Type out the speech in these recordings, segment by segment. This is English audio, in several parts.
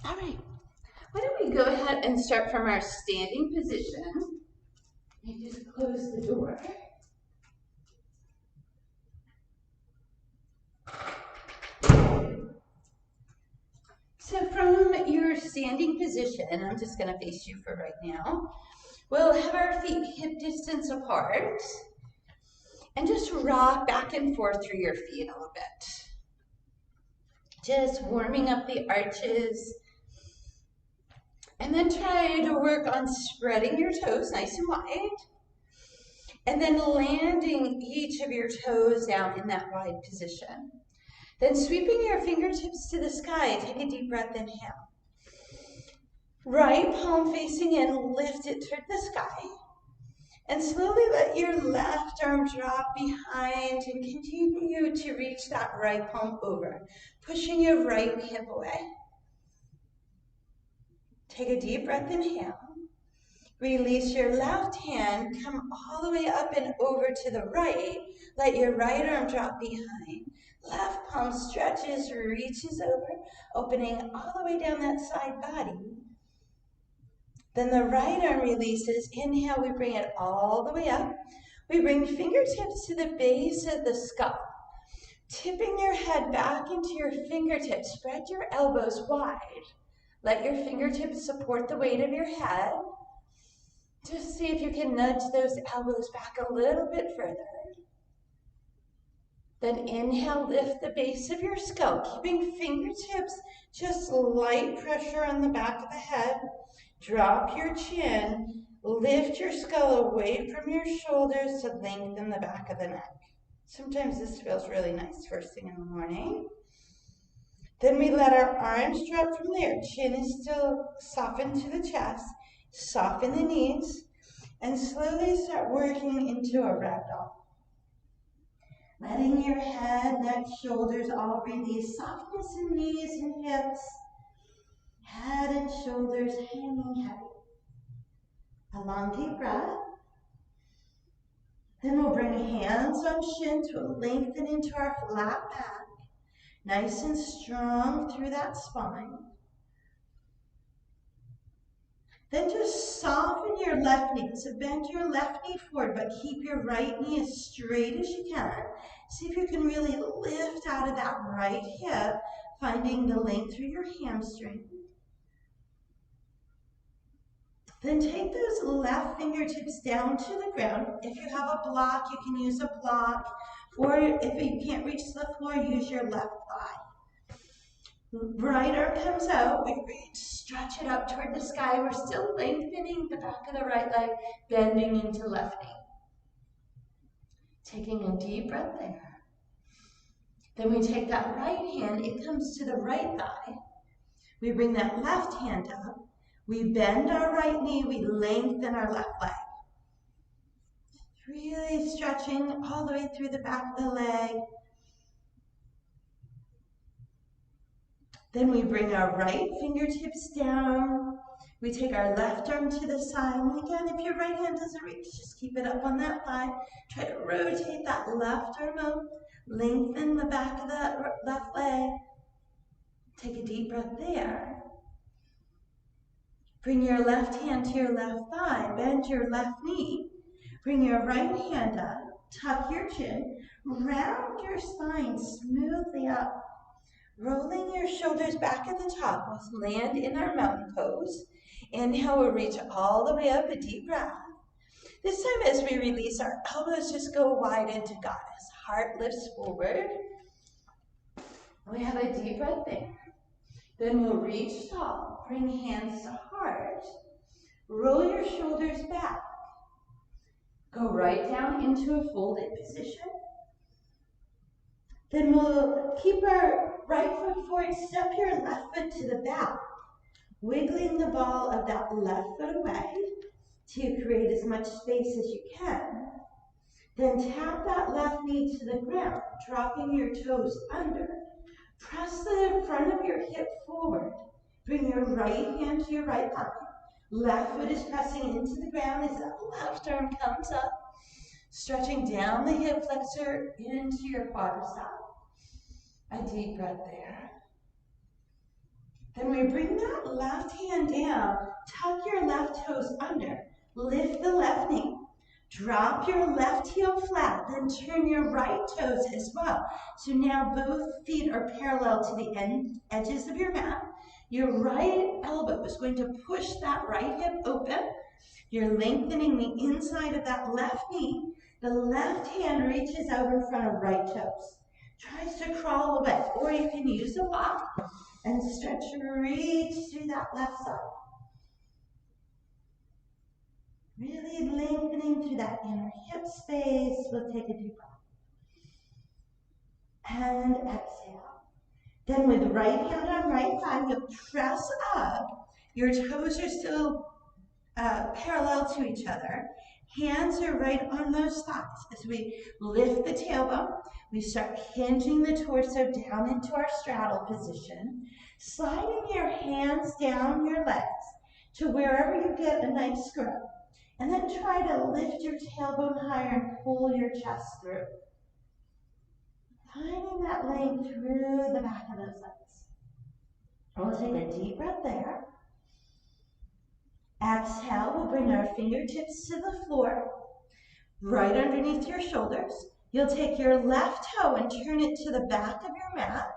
All right, why don't we go ahead and start from our standing position and just close the door. So from your standing position, I'm just going to face you for right now, we'll have our feet hip distance apart and just rock back and forth through your feet a little bit. Just warming up the arches. And then try to work on spreading your toes nice and wide. And then landing each of your toes down in that wide position. Then sweeping your fingertips to the sky, take a deep breath, inhale. Right palm facing in, lift it toward the sky. And slowly let your left arm drop behind and continue to reach that right palm over, pushing your right hip away. Take a deep breath, inhale. Release your left hand, come all the way up and over to the right. Let your right arm drop behind. Left palm stretches, reaches over, opening all the way down that side body. Then the right arm releases. Inhale, we bring it all the way up. We bring fingertips to the base of the skull. Tipping your head back into your fingertips. Spread your elbows wide. Let your fingertips support the weight of your head. Just see if you can nudge those elbows back a little bit further. Then inhale, lift the base of your skull, keeping fingertips, just light pressure on the back of the head. Drop your chin, lift your skull away from your shoulders to lengthen the back of the neck. Sometimes this feels really nice first thing in the morning. Then we let our arms drop from there. Chin is still softened to the chest. Soften the knees and slowly start working into a ragdoll. Letting your head, neck, shoulders all release. Softness in knees and hips. Head and shoulders hanging heavy. A long deep breath. Then we'll bring hands on shin to lengthen into our flat back. Nice and strong through that spine. Then just soften your left knee. So bend your left knee forward, but keep your right knee as straight as you can. See if you can really lift out of that right hip, finding the length through your hamstring. Then take those left fingertips down to the ground. If you have a block, you can use a block. Or if you can't reach the floor, use your left thigh. Right arm comes out, we reach, stretch it up toward the sky. We're still lengthening the back of the right leg, bending into left knee. Taking a deep breath there. Then we take that right hand, it comes to the right thigh. We bring that left hand up. We bend our right knee, we lengthen our left leg. Really stretching all the way through the back of the leg. Then we bring our right fingertips down. We take our left arm to the side. And again, if your right hand doesn't reach, just keep it up on that thigh. Try to rotate that left arm up. Lengthen the back of the left leg. Take a deep breath there. Bring your left hand to your left thigh. Bend your left knee. Bring your right hand up. Tuck your chin. Round your spine smoothly up. Rolling your shoulders back at the top, we'll land in our mountain pose. Inhale, we'll reach all the way up, a deep breath. This time as we release, our elbows just go wide into goddess. Heart lifts forward. We have a deep breath there. Then we'll reach tall, bring hands to heart. Roll your shoulders back. Go right down into a folded position. Then we'll keep our right foot forward, step your left foot to the back, wiggling the ball of that left foot away to create as much space as you can. Then tap that left knee to the ground, dropping your toes under. Press the front of your hip forward. Bring your right hand to your right thigh. Left foot is pressing into the ground as that left arm comes up, stretching down the hip flexor into your quadricep. A deep breath there. Then we bring that left hand down, tuck your left toes under, lift the left knee, drop your left heel flat, then turn your right toes as well. So now both feet are parallel to the edges of your mat. Your right elbow is going to push that right hip open. You're lengthening the inside of that left knee. The left hand reaches out in front of right toes. Tries to crawl away, or you can use a block and stretch and reach through that left side. Really lengthening through that inner hip space. We'll take a deep breath. And exhale. Then with right hand on right thigh, you'll press up. Your toes are still parallel to each other. Hands are right on those thighs. As we lift the tailbone, we start hinging the torso down into our straddle position, sliding your hands down your legs to wherever you get a nice grip. And then try to lift your tailbone higher and pull your chest through. Finding that length through the back of those legs. We'll take a deep breath there. Exhale, we'll bring our fingertips to the floor, right underneath your shoulders. You'll take your left toe and turn it to the back of your mat.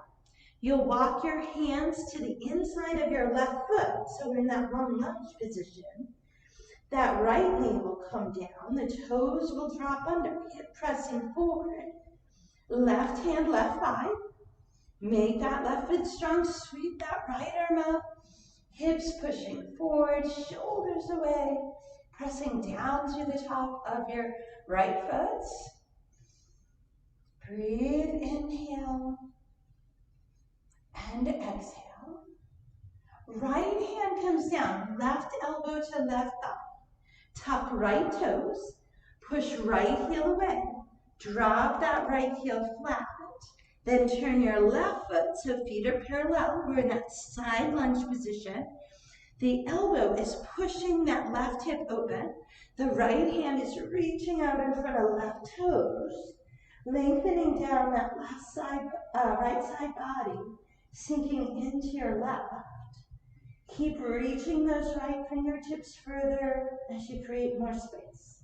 You'll walk your hands to the inside of your left foot, so we're in that long lunge position. That right knee will come down, the toes will drop under, hip pressing forward. Left hand, left thigh. Make that left foot strong, sweep that right arm up. Hips pushing forward, shoulders away, pressing down to the top of your right foot. Breathe, inhale, and exhale. Right hand comes down, left elbow to left thigh. Tuck right toes, push right heel away. Drop that right heel flat. Then turn your left foot so feet are parallel. We're in that side lunge position. The elbow is pushing that left hip open. The right hand is reaching out in front of left toes, lengthening down that left side, right side body, sinking into your left. Keep reaching those right fingertips further as you create more space.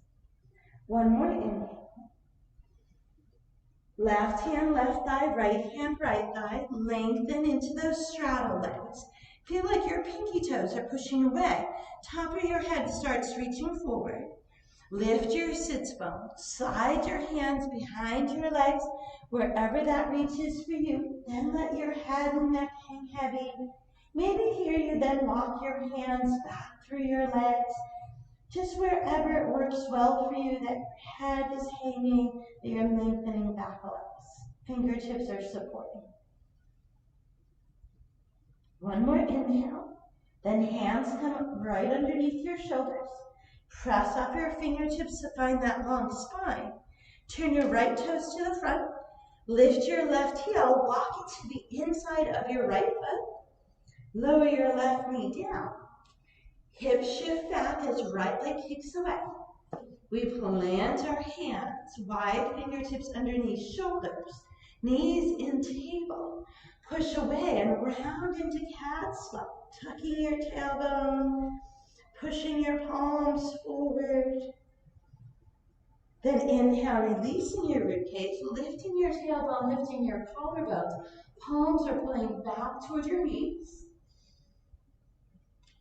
One more inhale. Left hand, left thigh, right hand, right thigh. Lengthen into those straddle legs. Feel like your pinky toes are pushing away. Top of your head starts reaching forward. Lift your sits bone. Slide your hands behind your legs, wherever that reaches for you. Then let your head and neck hang heavy. Maybe here you then walk your hands back through your legs. Just wherever it works well for you, that your head is hanging, that you're lengthening back legs. Fingertips are supporting. One more inhale. Then hands come right underneath your shoulders. Press up your fingertips to find that long spine. Turn your right toes to the front. Lift your left heel, walk it to the inside of your right foot. Lower your left knee down. Hips shift back as right leg kicks away. We plant our hands, wide fingertips underneath shoulders, knees in table. Push away and round into cat swap, tucking your tailbone, pushing your palms forward. Then inhale, releasing your ribcage, lifting your tailbone, lifting your collarbones. Palms are pulling back toward your knees.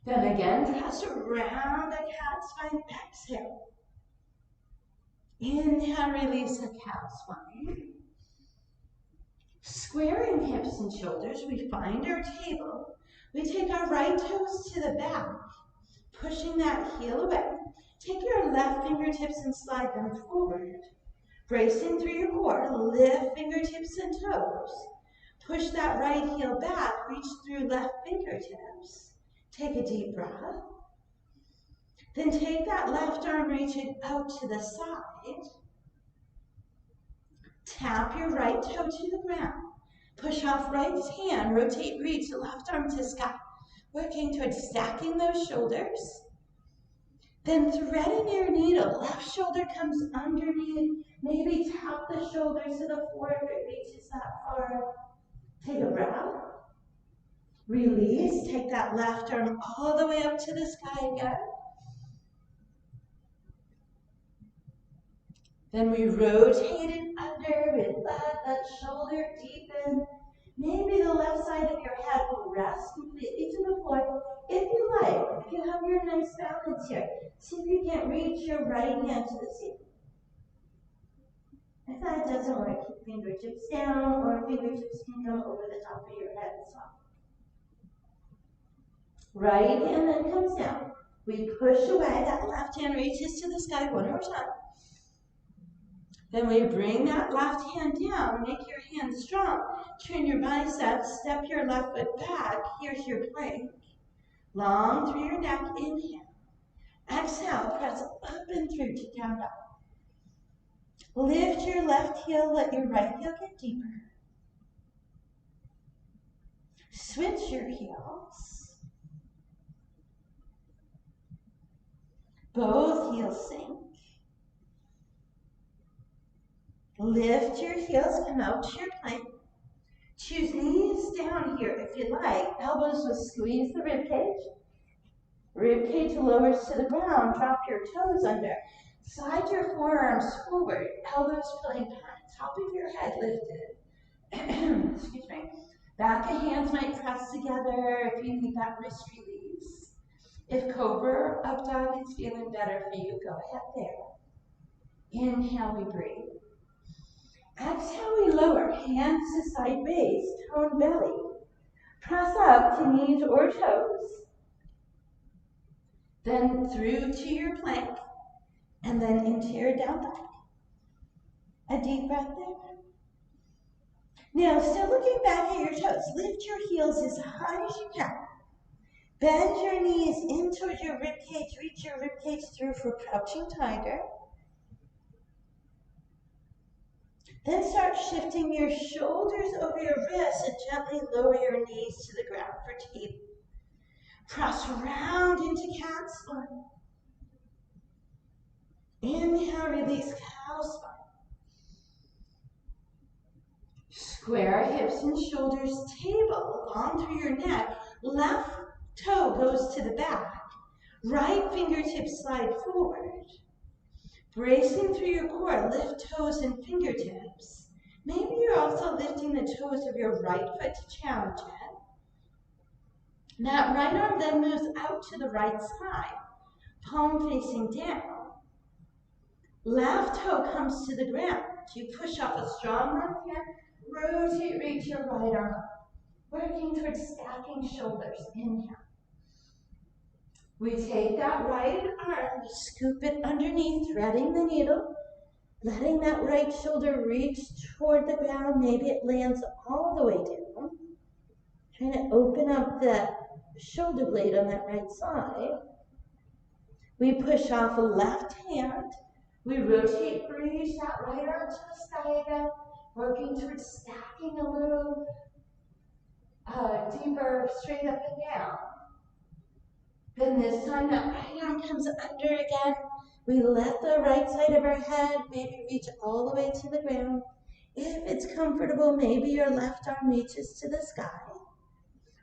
Then again, press around a cat spine, exhale. Inhale, release a cow spine. Squaring hips and shoulders, we find our table. We take our right toes to the back, pushing that heel away. Take your left fingertips and slide them forward. Bracing through your core, lift fingertips and toes. Push that right heel back, reach through left fingertips. Take a deep breath. Then take that left arm, reach it out to the side. Tap your right toe to the ground. Push off right hand, rotate, reach, left arm to sky. Working towards stacking those shoulders. Then threading your needle, left shoulder comes underneath. Maybe tap the shoulders to the floor if it reaches that far. Take a breath. Release, take that left arm all the way up to the sky again. Then we rotate it under, we let that shoulder deepen. Maybe the left side of your head will rest completely to the floor. If you like, if you have your nice balance here, see if you can't reach your right hand to the ceiling. If that doesn't work, keep fingertips down, or fingertips can come over the top of your head as well. Right hand then comes down. We push away, that left hand reaches to the sky one more time. Then we bring that left hand down, make your hand strong. Turn your biceps, step your left foot back. Here's your plank. Long through your neck, inhale. Exhale, press up and through to down dog. Lift your left heel, let your right heel get deeper. Switch your heels. Both heels sink. Lift your heels, come out to your plank. Choose knees down here if you like. Elbows will squeeze the rib cage. Rib cage lowers to the ground. Drop your toes under. Slide your forearms forward. Elbows pulling back. Top of your head lifted. Excuse me. Back of hands might press together if you need that wrist release. If cobra or up dog is feeling better for you, go ahead there. Inhale, we breathe. Exhale, we lower, hands to side base, tone belly. Press up to knees or toes. Then through to your plank, and then into your down dog. A deep breath there. Now, still looking back at your toes, lift your heels as high as you can. Bend your knees in towards your rib cage, reach your rib cage through for crouching tiger. Then start shifting your shoulders over your wrists and gently lower your knees to the ground for deep. Press round into cat spine. Inhale, release cow spine. Square hips and shoulders, table long through your neck. Left toe goes to the back. Right fingertips slide forward. Bracing through your core, lift toes and fingertips. Maybe you're also lifting the toes of your right foot to challenge it. That right arm then moves out to the right side, palm facing down. Left toe comes to the ground. You push off a strong left hand, rotate, reach your right arm up. Working towards stacking shoulders. Inhale. We take that right arm, scoop it underneath, threading the needle, letting that right shoulder reach toward the ground. Maybe it lands all the way down. Trying to open up the shoulder blade on that right side. We push off a left hand. We rotate, reach that right arm to the sky again, working towards stacking a little deeper, straight up and down. Then this time that right arm comes under again. We let the right side of our head maybe reach all the way to the ground. If it's comfortable, maybe your left arm reaches to the sky,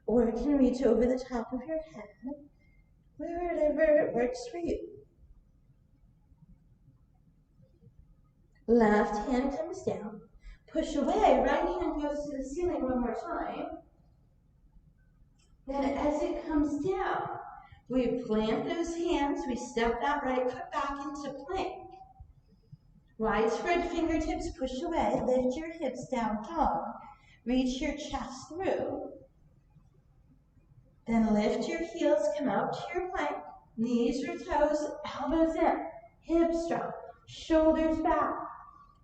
or it can reach over the top of your head, wherever works for you. Left hand comes down. Push away, right hand goes to the ceiling one more time. Then as it comes down, we plant those hands, we step that right foot back into plank. Widespread fingertips, push away, lift your hips down dog, reach your chest through. Then lift your heels, come out to your plank, knees or toes, elbows in, hips strong, shoulders back.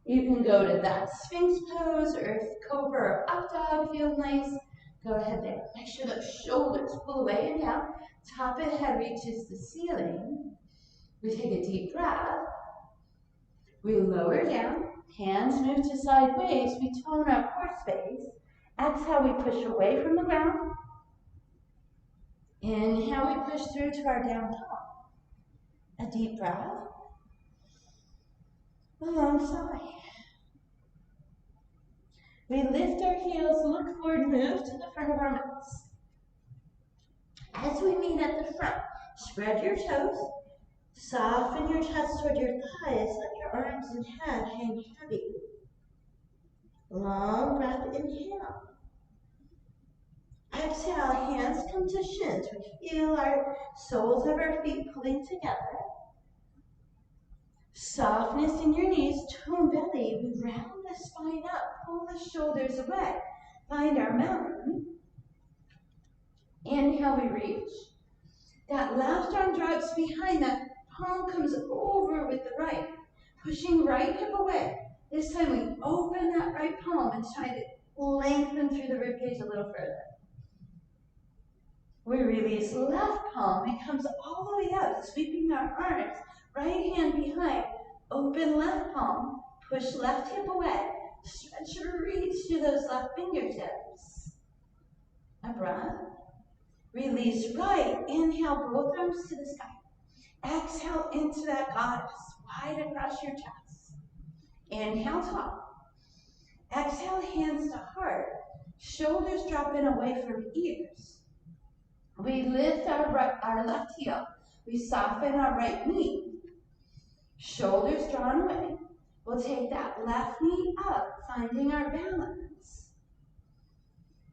You can go to that Sphinx pose, or if cobra or up dog feels nice, go ahead there. Make sure those shoulders pull away and down. Top of the head reaches the ceiling. We take a deep breath. We lower down. Hands move to sideways. We tone our core space. Exhale, we push away from the ground. Inhale, we push through to our down dog. A deep breath. A long sigh. We lift our heels, look forward, move to the front of our mats. As we meet at the front, spread your toes, soften your chest toward your thighs, let your arms and head hang heavy. Long breath, inhale. Exhale, hands come to shins. We feel our soles of our feet pulling together. Softness in your knees, tone belly. We round the spine up, pull the shoulders away. Find our mountain. Inhale, we reach. That left arm drops behind, that palm comes over with the right, pushing right hip away. This time we open that right palm and try to lengthen through the ribcage a little further. We release left palm, it comes all the way out, sweeping our arms, right hand behind, open left palm, push left hip away, stretch or reach through those left fingertips. A breath. Release right, inhale both arms to the sky. Exhale into that goddess, wide across your chest. Inhale, top. Exhale, hands to heart. Shoulders drop in away from ears. We lift our left heel. We soften our right knee. Shoulders drawn away. We'll take that left knee up, finding our balance.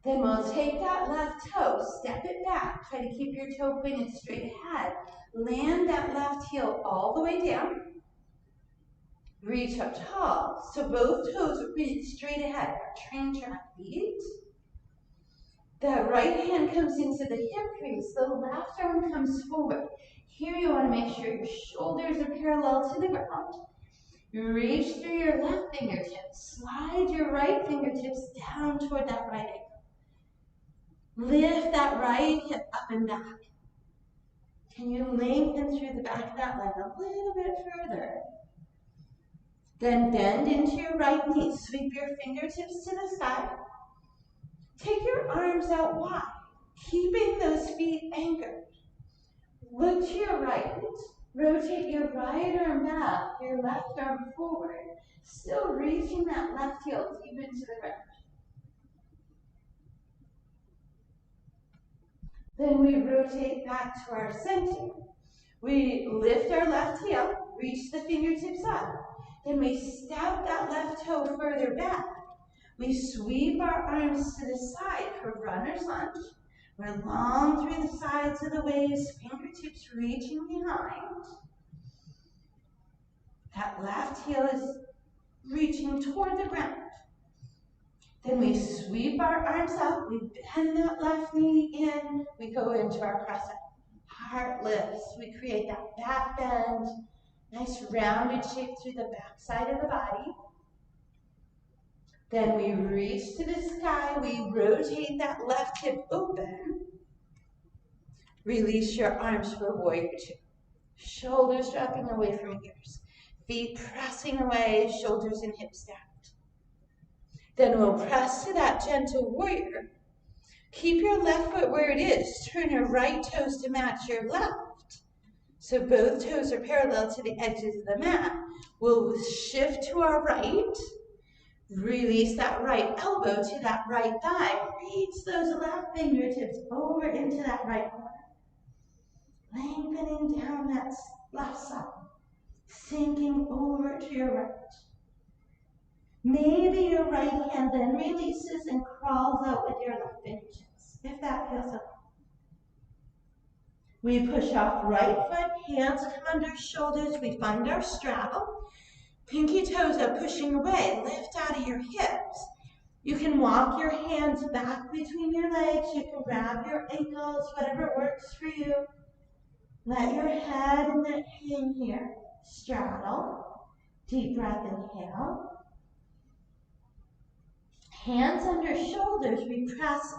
Then we'll take that left toe, step it back. Try to keep your toe pointed straight ahead. Land that left heel all the way down. Reach up tall, so both toes are pointed straight ahead. Train track feet. That right hand comes into the hip crease, the left arm comes forward. Here you want to make sure your shoulders are parallel to the ground. Reach through your left fingertips, slide your right fingertips down toward that right ankle. Lift that right hip up and back. Can you lengthen through the back of that leg a little bit further? Then bend into your right knee. Sweep your fingertips to the side. Take your arms out wide, keeping those feet anchored. Look to your right. Rotate your right arm back, your left arm forward. Still reaching that left heel deep into the ground. Then we rotate back to our center. We lift our left heel, reach the fingertips up. Then we step that left toe further back. We sweep our arms to the side for runner's lunge. We're long through the sides of the waist, fingertips reaching behind. That left heel is reaching toward the ground. Then we sweep our arms up, we bend that left knee in, we go into our crescent. Heart lifts, we create that back bend, nice rounded shape through the back side of the body. Then we reach to the sky, we rotate that left hip open. Release your arms for warrior two. Shoulders dropping away from ears. Feet pressing away, shoulders and hips stacked. Then we'll press to that gentle warrior. Keep your left foot where it is. Turn your right toes to match your left. So both toes are parallel to the edges of the mat. We'll shift to our right. Release that right elbow to that right thigh. Reach those left fingertips over into that right corner. Lengthening down that left side. Sinking over to your right. Maybe your right hand then releases and crawls out with your left fingertips, if that feels okay. We push off right foot, hands come under shoulders, we find our straddle. Pinky toes are pushing away, lift out of your hips. You can walk your hands back between your legs, you can grab your ankles, whatever works for you. Let your head and neck hang here. Straddle. Deep breath, inhale. Hands under shoulders, we press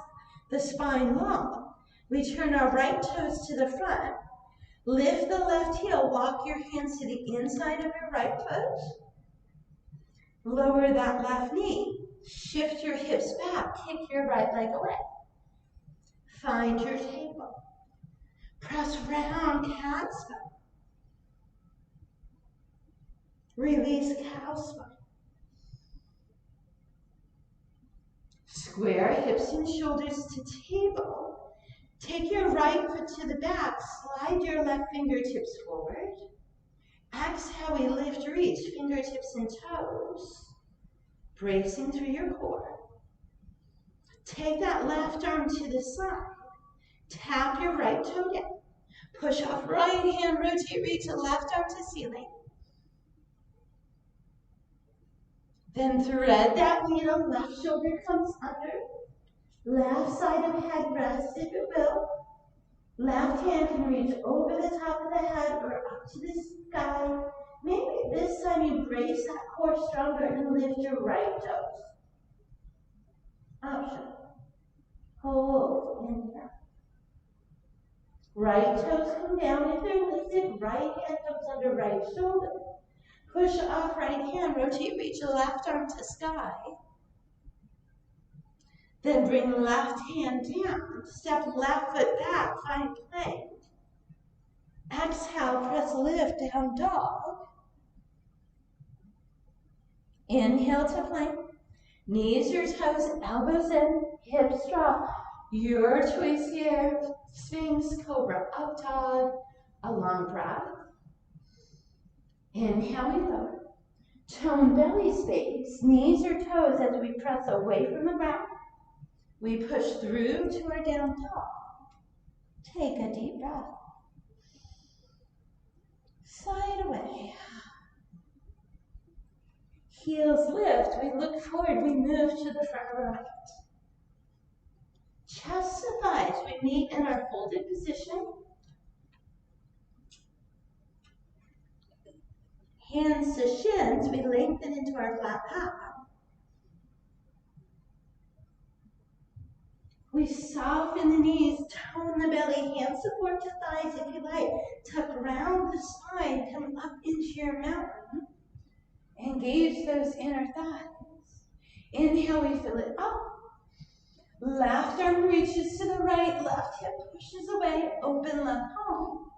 the spine long. We turn our right toes to the front. Lift the left heel, walk your hands to the inside of your right foot. Lower that left knee. Shift your hips back, kick your right leg away. Find your table. Press round cat spine. Release cow spine. Square hips and shoulders to table. Take your right foot to the back, slide your left fingertips forward. Exhale, we lift, reach, fingertips and toes, bracing through your core. Take that left arm to the side. Tap your right toe down. Push off right hand, rotate, reach the left arm to ceiling. Then thread that needle, left shoulder comes under. Left side of head rests if it will. Left hand can reach over the top of the head or up to the sky. Maybe this time you brace that core stronger and lift your right toes. Option. Hold, inhale. Right toes come down if they're lifted. Right hand comes under right shoulder. Push off right hand, rotate, reach the left arm to sky. Then bring left hand down. Step left foot back, find plank. Exhale, press lift, down dog. Inhale to plank. Knees or toes, elbows in, hips drop. Your choice here. Sphinx, cobra, up dog. A long breath. Inhale, we lower. Tone belly space, knees or toes as we press away from the ground. We push through to our down dog. Take a deep breath. Side away. Heels lift, we look forward, we move to the front of the right. Chest to thighs, we meet in our folded position. Hands to shins, we lengthen into our flat back. We soften the knees, tone the belly, hands support the thighs if you like. Tuck around the spine, come up into your mountain. Engage those inner thighs. Inhale, we fill it up. Left arm reaches to the right, left hip pushes away, open left palm.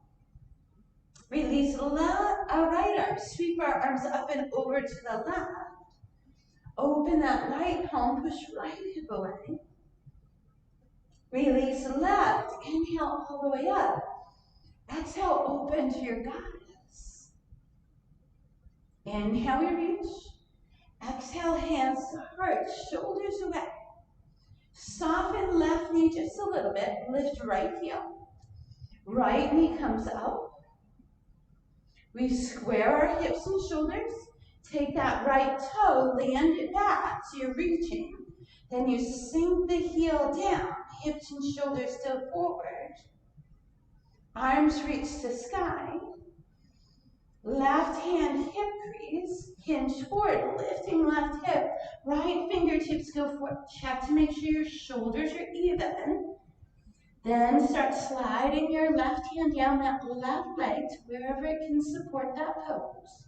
Release right arm, sweep our arms up and over to the left. Open that right palm, push right hip away. Release left, inhale all the way up. Exhale, open to your goddess. Inhale, we reach. Exhale, hands to heart, shoulders away. Soften left knee just a little bit, lift right heel. Right knee comes up. We square our hips and shoulders. Take that right toe, land it back, so you're reaching. Then you sink the heel down, hips and shoulders still forward. Arms reach to sky. Left hand hip crease, hinge forward, lifting left hip. Right fingertips go forward. Check to make sure your shoulders are even. Then start sliding your left hand down that left leg to wherever it can support that pose.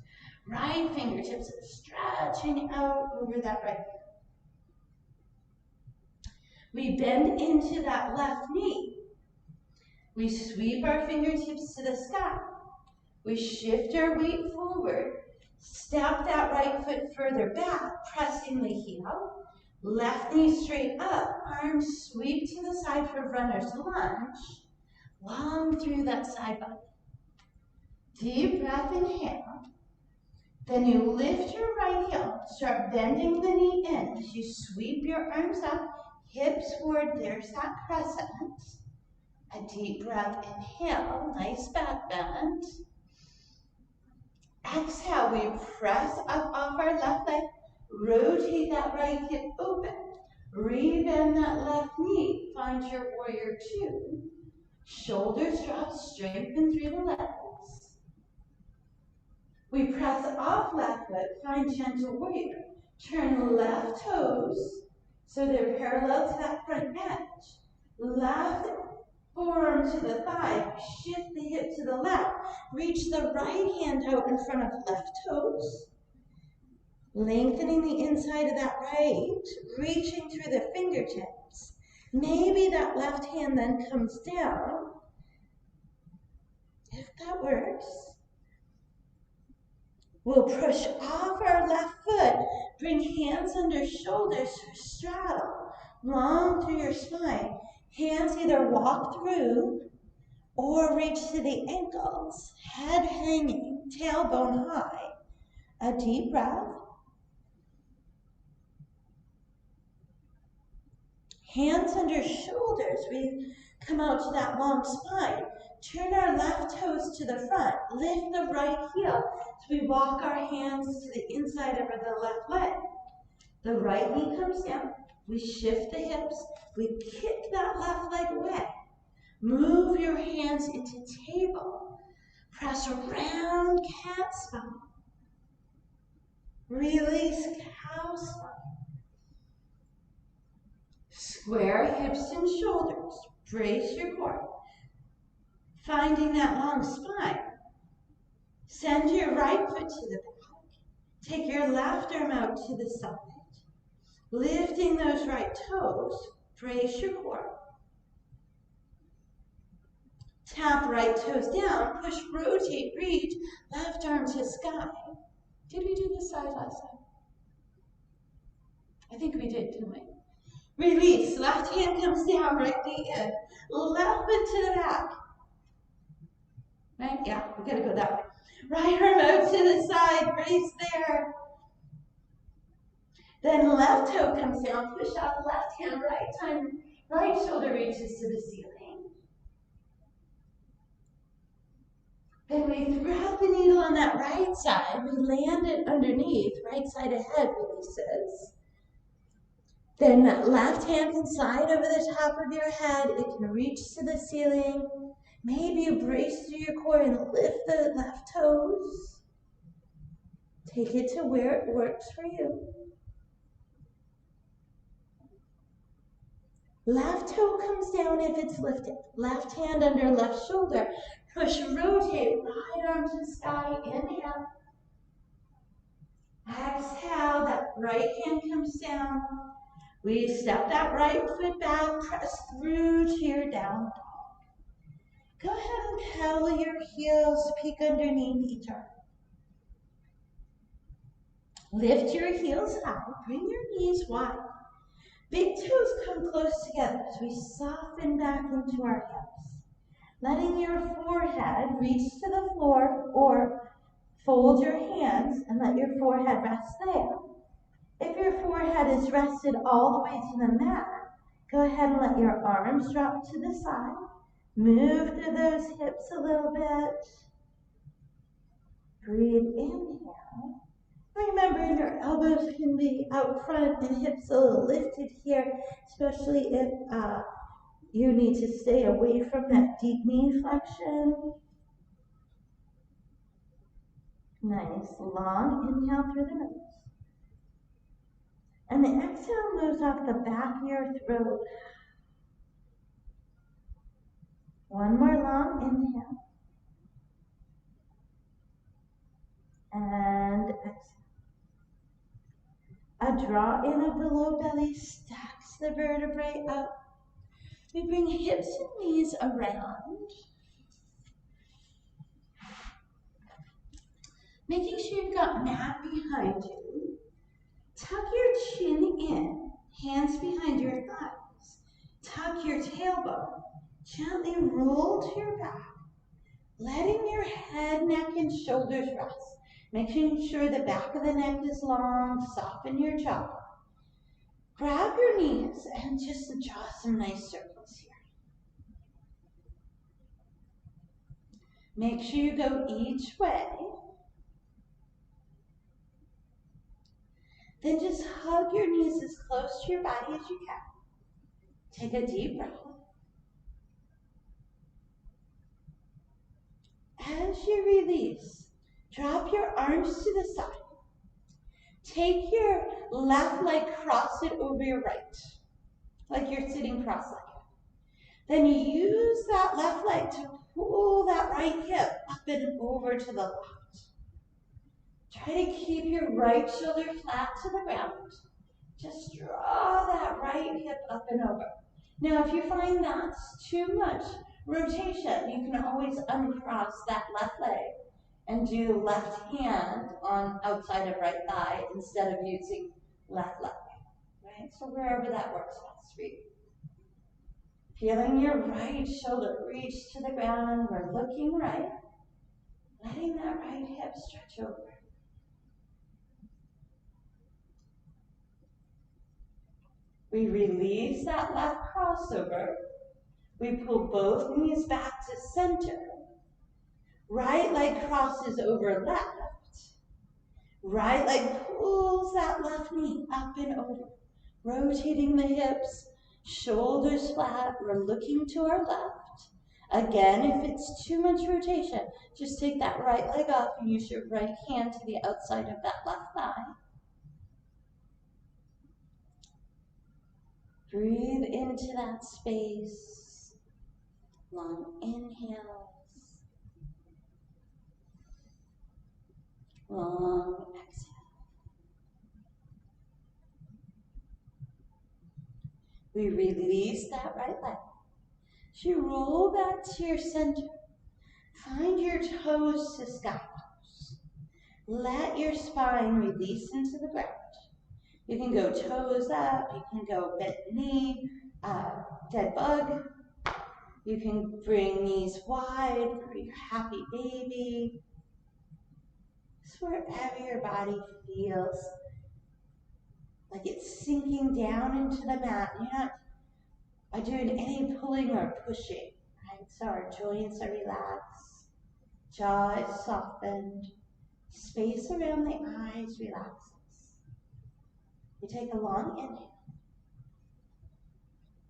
Right fingertips stretching out over that right hip. We bend into that left knee. We sweep our fingertips to the sky. We shift our weight forward. Step that right foot further back, pressing the heel. Left knee straight up, arms sweep to the side for runner's lunge. Long through that side body. Deep breath, inhale. Then you lift your right heel, start bending the knee in as you sweep your arms up, hips forward, there's that crescent. A deep breath, inhale, nice back bend. Exhale, we press up off our left leg, rotate that right hip open, rebend that left knee, find your warrior two. Shoulders drop, strengthen through the legs. We press off left foot, find gentle warrior. Turn left toes so they're parallel to that front edge. Left forearm to the thigh, shift the hip to the left. Reach the right hand out in front of left toes. Lengthening the inside of that right, reaching through the fingertips. Maybe that left hand then comes down, if that works. We'll push off our left foot, bring hands under shoulders for straddle, long through your spine. Hands either walk through or reach to the ankles, head hanging, tailbone high. A deep breath. Hands under shoulders. We come out to that long spine. Turn our left toes to the front. Lift the right heel. So we walk our hands to the inside of the left leg. The right knee comes down. We shift the hips. We kick that left leg away. Move your hands into table. Press around cat spine. Release cow spine. Square hips and shoulders. Brace your core. Finding that long spine. Send your right foot to the back. Take your left arm out to the side. Lifting those right toes. Brace your core. Tap right toes down. Push, rotate, reach. Left arm to sky. Did we do this side last time? I think we did, didn't we? Release. Left hand comes down, right knee in. Left foot to the back. Right? Yeah, we gotta go that way. Right arm out to the side, brace there. Then left toe comes down, push up, left hand, right shoulder reaches to the ceiling. Then we thread the needle on that right side, we land it underneath, right side of head releases. Then that left hand can slide over the top of your head, it can reach to the ceiling. Maybe you brace through your core and lift the left toes. Take it to where it works for you. Left toe comes down if it's lifted. Left hand under left shoulder. Push, rotate, right arm to sky, inhale. Exhale, that right hand comes down. We step that right foot back, press through to your down dog. Go ahead and pedal your heels, peek underneath each arm. Lift your heels high, bring your knees wide. Big toes come close together as we soften back into our hips. Letting your forehead reach to the floor or fold your hands and let your forehead rest there. If your forehead is rested all the way to the mat, go ahead and let your arms drop to the side. Move through those hips a little bit. Breathe, inhale. Remember, your elbows can be out front and hips a little lifted here, especially if you need to stay away from that deep knee flexion. Nice, long inhale through the nose. And the exhale moves off the back of your throat. One more long inhale. And exhale. A draw in of the low belly stacks the vertebrae up. We bring hips and knees around. Making sure you've got mat behind you. Tuck your chin in, hands behind your thighs. Tuck your tailbone. Gently roll to your back, letting your head, neck, and shoulders rest. Making sure the back of the neck is long, soften your jaw. Grab your knees and just draw some nice circles here. Make sure you go each way. Then just hug your knees as close to your body as you can. Take a deep breath. As you release, drop your arms to the side. Take your left leg, cross it over your right, like you're sitting cross-legged. Then use that left leg to pull that right hip up and over to the left. Try to keep your right shoulder flat to the ground. Just draw that right hip up and over. Now, if you find that's too much rotation, you can always uncross that left leg and do left hand on outside of right thigh instead of using left leg, right? So wherever that works best for you. Feeling your right shoulder reach to the ground. We're looking right. Letting that right hip stretch over. We release that left crossover. We pull both knees back to center. Right leg crosses over left. Right leg pulls that left knee up and over. Rotating the hips, shoulders flat. We're looking to our left. Again, if it's too much rotation, just take that right leg off and use your right hand to the outside of that left thigh. Breathe into that space. Long inhales. Long exhale. We release that right leg. As you roll back to your center, find your toes to sky pose. Let your spine release into the ground. You can go toes up, you can go bent knee, dead bug. You can bring knees wide for your happy baby. Just wherever your body feels like it's sinking down into the mat. You're not doing any pulling or pushing, right? So our joints are relaxed, jaw is softened, space around the eyes relaxes. You take a long inhale.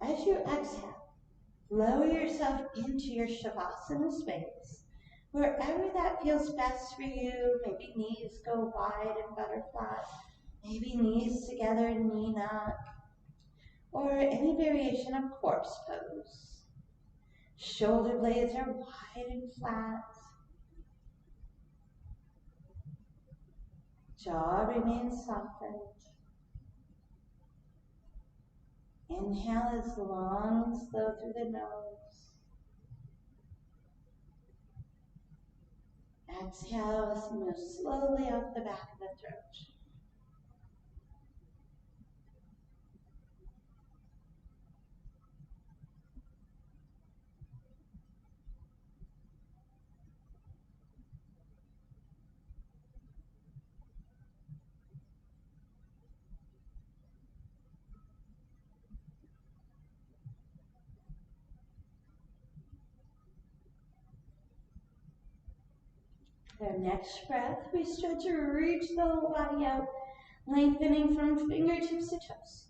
As you exhale, lower yourself into your Shavasana space. Wherever that feels best for you, maybe knees go wide and butterfly, maybe knees together, knee knock, or any variation of corpse pose. Shoulder blades are wide and flat. Jaw remains softened. Inhale as long and slow through the nose. Exhale as you move slowly off the back of the throat. Our next breath, we stretch and reach the whole body out, lengthening from fingertips to toes.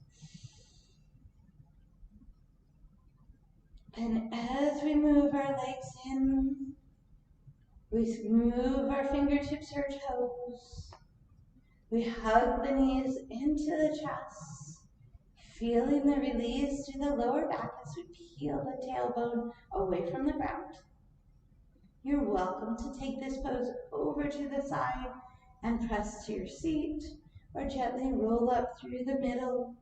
And as we move our legs in, we move our fingertips or toes. We hug the knees into the chest, feeling the release through the lower back as we peel the tailbone away from the ground. You're welcome to take this pose over to the side and press to your seat, or gently roll up through the middle.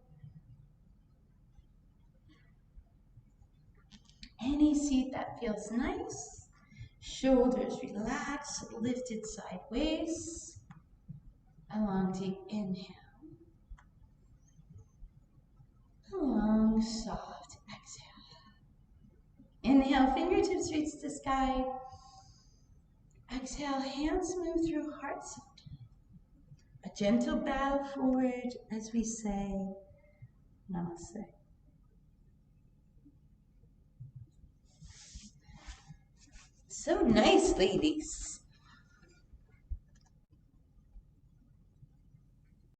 Any seat that feels nice. Shoulders relaxed, lifted sideways. A long deep inhale. A long soft exhale. Inhale, fingertips reach the sky. Exhale, hands move through heart center. A gentle bow forward as we say Namaste. So nice, ladies.